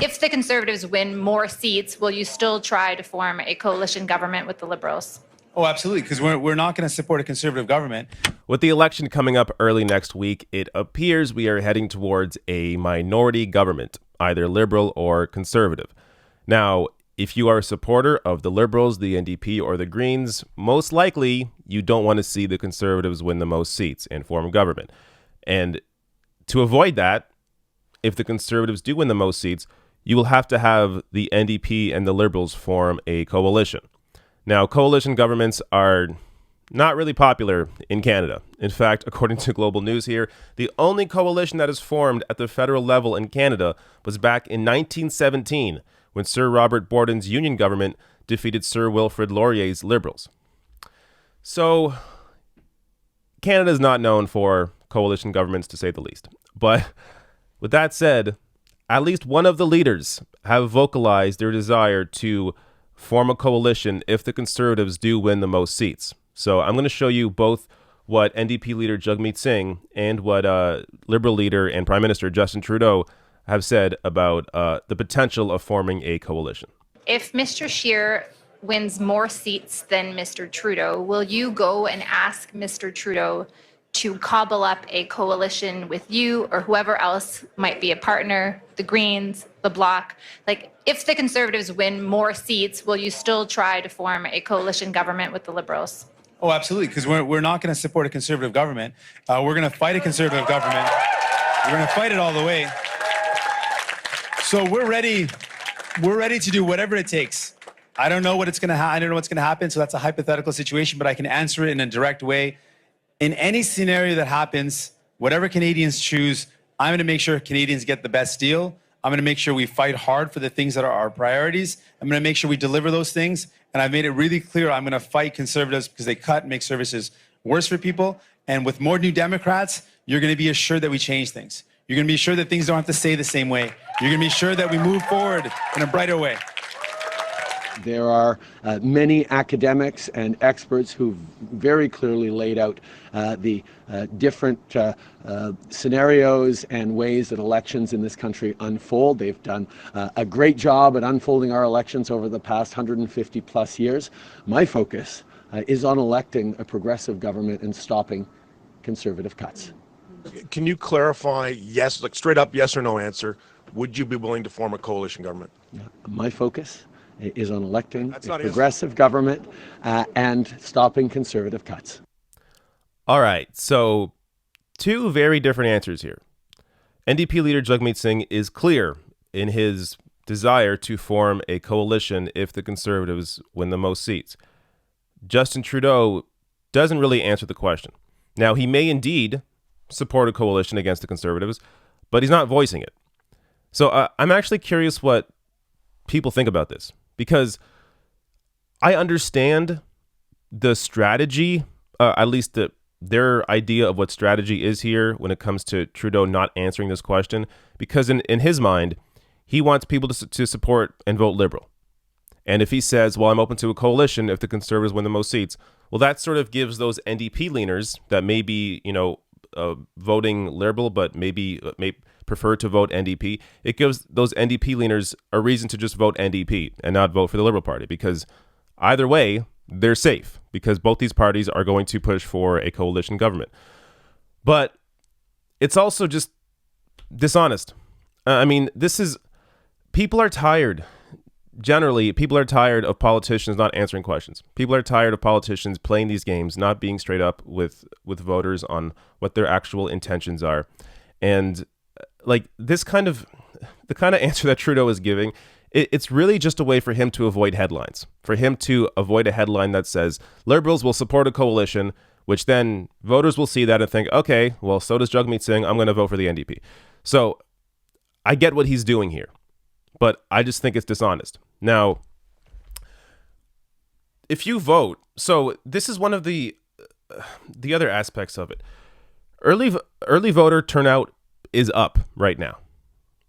if the Conservatives win more seats, will you still try to form a coalition government with the Liberals? Oh, absolutely, because we're not going to support a Conservative government. With the election coming up early next week, it appears we are heading towards a minority government, either Liberal or Conservative. Now, if you are a supporter of the Liberals, the NDP, or the Greens, most likely you don't want to see the Conservatives win the most seats and form government. And to avoid that, if the Conservatives do win the most seats, you will have to have the NDP and the Liberals form a coalition. Now, coalition governments are not really popular in Canada. In fact, according to Global News here, the only coalition that is formed at the federal level in Canada was back in 1917, when Sir Robert Borden's Union government defeated Sir Wilfrid Laurier's Liberals. So, Canada is not known for coalition governments, to say the least. But with that said, at least one of the leaders have vocalized their desire to form a coalition if the Conservatives do win the most seats. So I'm going to show you both what NDP leader Jagmeet Singh and what Liberal leader and Prime Minister Justin Trudeau have said about the potential of forming a coalition. If Mr. Scheer wins more seats than Mr. Trudeau, will you go and ask Mr. Trudeau to cobble up a coalition with you or whoever else might be a partner, the Greens, the Bloc? Like, if the Conservatives win more seats, will you still try to form a coalition government with the Liberals? Oh, absolutely, because we're not going to support a Conservative government. We're going to fight a Conservative government. We're going to fight it all the way. So we're ready. We're ready to do whatever it takes. I don't know what it's going to I don't know what's going to happen, so that's a hypothetical situation, but I can answer it in a direct way. In any scenario that happens, whatever Canadians choose, I'm going to make sure Canadians get the best deal. I'm going to make sure we fight hard for the things that are our priorities. I'm going to make sure we deliver those things. And I've made it really clear I'm going to fight Conservatives because they cut and make services worse for people. And with more New Democrats, you're going to be assured that we change things. You're going to be assured that things don't have to stay the same way. You're going to be assured that we move forward in a brighter way. There are many academics and experts who've very clearly laid out the different scenarios and ways that elections in this country unfold. They've done a great job at unfolding our elections over the past 150 plus years. My focus is on electing a progressive government and stopping Conservative cuts. Can you clarify, yes, like straight up yes or no answer, would you be willing to form a coalition government? My focus is on electing a progressive government and stopping Conservative cuts. All right, so two very different answers here. NDP leader Jagmeet Singh is clear in his desire to form a coalition if the Conservatives win the most seats. Justin Trudeau doesn't really answer the question. Now, he may indeed support a coalition against the Conservatives, but he's not voicing it. So I'm actually curious what people think about this, because I understand the strategy, at least their idea of what strategy is here when it comes to Trudeau not answering this question, because in his mind, he wants people to support and vote Liberal. And if he says, well, I'm open to a coalition if the Conservatives win the most seats, well, that sort of gives those NDP leaners that may be, voting Liberal, but may prefer to vote NDP. It gives those NDP leaners a reason to just vote NDP and not vote for the Liberal Party, because either way, they're safe, because both these parties are going to push for a coalition government. But it's also just dishonest. People are tired. Generally, people are tired of politicians not answering questions. People are tired of politicians playing these games, not being straight up with voters on what their actual intentions are. And like the kind of answer that Trudeau is giving, it's really just a way for him to avoid headlines, for him to avoid a headline that says Liberals will support a coalition, which then voters will see that and think, okay, well, so does Jagmeet Singh. I'm going to vote for the NDP. So I get what he's doing here, but I just think it's dishonest. Now, if you vote, so this is one of the other aspects of it. Early voter turnout is up right now.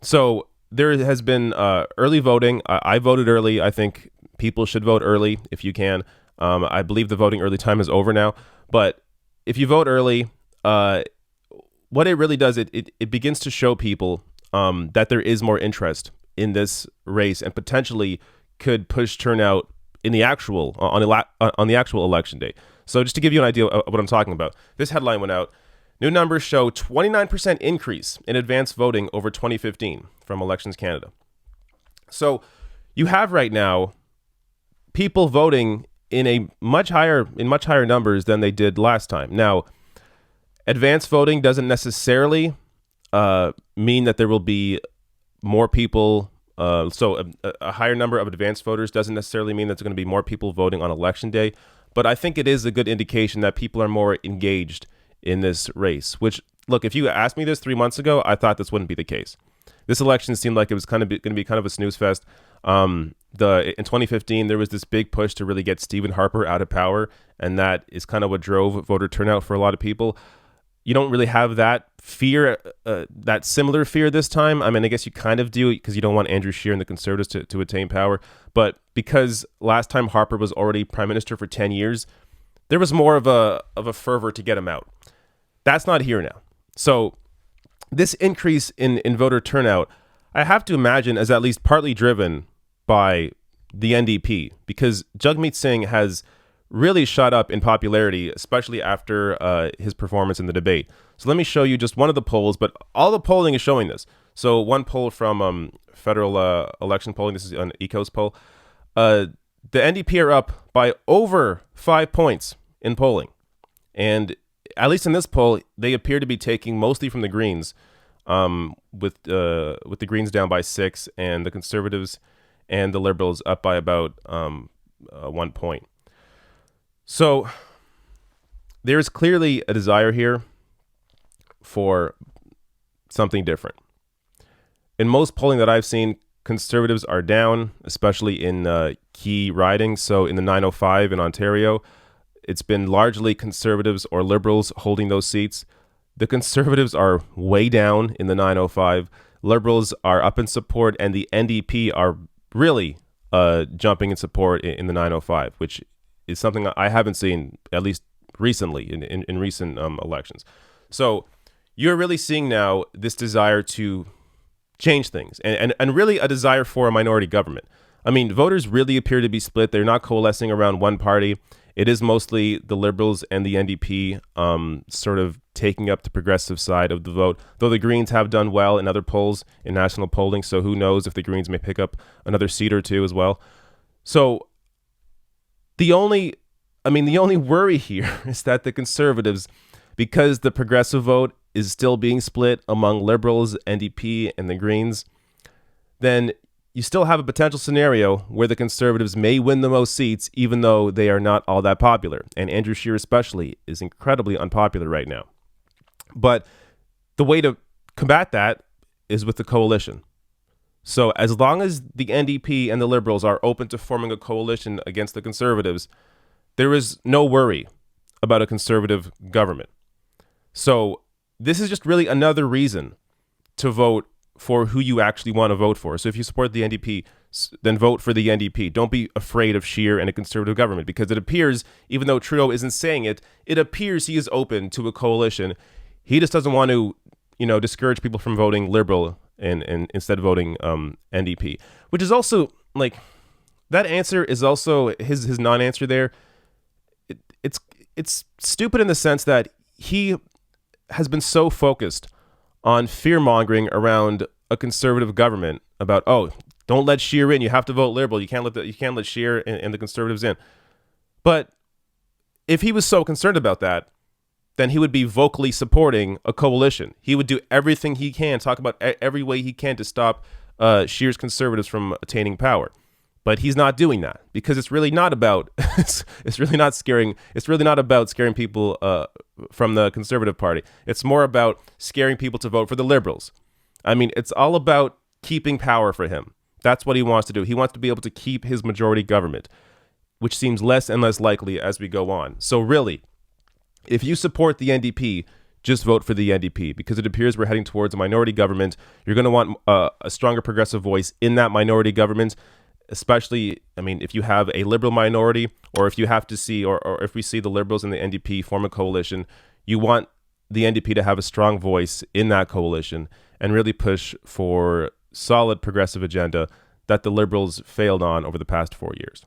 So there has been early voting. I voted early. I think people should vote early if you can. I believe the voting early time is over now. But if you vote early, what it really does, it begins to show people that there is more interest in this race and potentially could push turnout in the actual on the actual election day. So just to give you an idea of what I'm talking about, this headline went out. New numbers show 29% increase in advance voting over 2015 from Elections Canada. So you have right now people voting in much higher numbers than they did last time. Now, advance voting doesn't necessarily mean that there will be more people. So a higher number of advanced voters doesn't necessarily mean that there's going to be more people voting on election day. But I think it is a good indication that people are more engaged in this race, which, look, if you asked me this 3 months ago, I thought this wouldn't be the case. This election seemed like it was going to be kind of a snooze fest. In 2015, there was this big push to really get Stephen Harper out of power, and that is kind of what drove voter turnout for a lot of people. You don't really have that fear, that similar fear this time. I mean, I guess you kind of do because you don't want Andrew Scheer and the Conservatives to attain power. But because last time Harper was already Prime Minister for 10 years, there was more of a fervor to get him out. That's not here now. So this increase in voter turnout, I have to imagine, is at least partly driven by the NDP, because Jagmeet Singh has really shot up in popularity, especially after his performance in the debate. So let me show you just one of the polls, but all the polling is showing this. So one poll from federal election polling, this is an ECOS poll. The NDP are up by over 5 points in polling. And at least in this poll, they appear to be taking mostly from the Greens, with the Greens down by 6 and the Conservatives and the Liberals up by about 1 point. So there's clearly a desire here for something different. In most polling that I've seen, Conservatives are down, especially in key ridings. So in the 905 in Ontario, it's been largely Conservatives or Liberals holding those seats. The Conservatives are way down in the 905. Liberals are up in support, and the NDP are really jumping in support in the 905, which is something I haven't seen, at least recently, in recent elections. So you're really seeing now this desire to change things and really a desire for a minority government. I mean, voters really appear to be split. They're not coalescing around one party. It is mostly the Liberals and the NDP sort of taking up the progressive side of the vote, though the Greens have done well in other polls, in national polling. So who knows if the Greens may pick up another seat or two as well. So the only worry here is that the Conservatives, because the progressive vote is still being split among Liberals, NDP, and the Greens, then you still have a potential scenario where the Conservatives may win the most seats, even though they are not all that popular. And Andrew Scheer especially is incredibly unpopular right now. But the way to combat that is with the coalition. So as long as the NDP and the Liberals are open to forming a coalition against the Conservatives, there is no worry about a Conservative government. So this is just really another reason to vote for who you actually want to vote for. So if you support the NDP, then vote for the NDP. Don't be afraid of Scheer and a Conservative government, because it appears, even though Trudeau isn't saying it, it appears he is open to a coalition. He just doesn't want to, discourage people from voting Liberal and instead of voting NDP, which is also like, that answer is also his non-answer there. It's stupid in the sense that he has been so focused on fear-mongering around a Conservative government about, don't let Scheer in. You have to vote Liberal. You can't let Scheer and the Conservatives in. But if he was so concerned about that, then he would be vocally supporting a coalition. He would do everything he can, talk about every way he can to stop Scheer's Conservatives from attaining power. But he's not doing that, because it's really not about it's really not about scaring people from the Conservative Party. It's more about scaring people to vote for the Liberals. I mean, it's all about keeping power for him. That's what he wants to do. He wants to be able to keep his majority government, which seems less and less likely as we go on. So really, if you support the NDP, just vote for the NDP, because it appears we're heading towards a minority government. You're going to want a stronger progressive voice in that minority government. Especially, if you have a Liberal minority, or if you have to see, or if we see the Liberals and the NDP form a coalition, you want the NDP to have a strong voice in that coalition and really push for solid progressive agenda that the Liberals failed on over the past 4 years.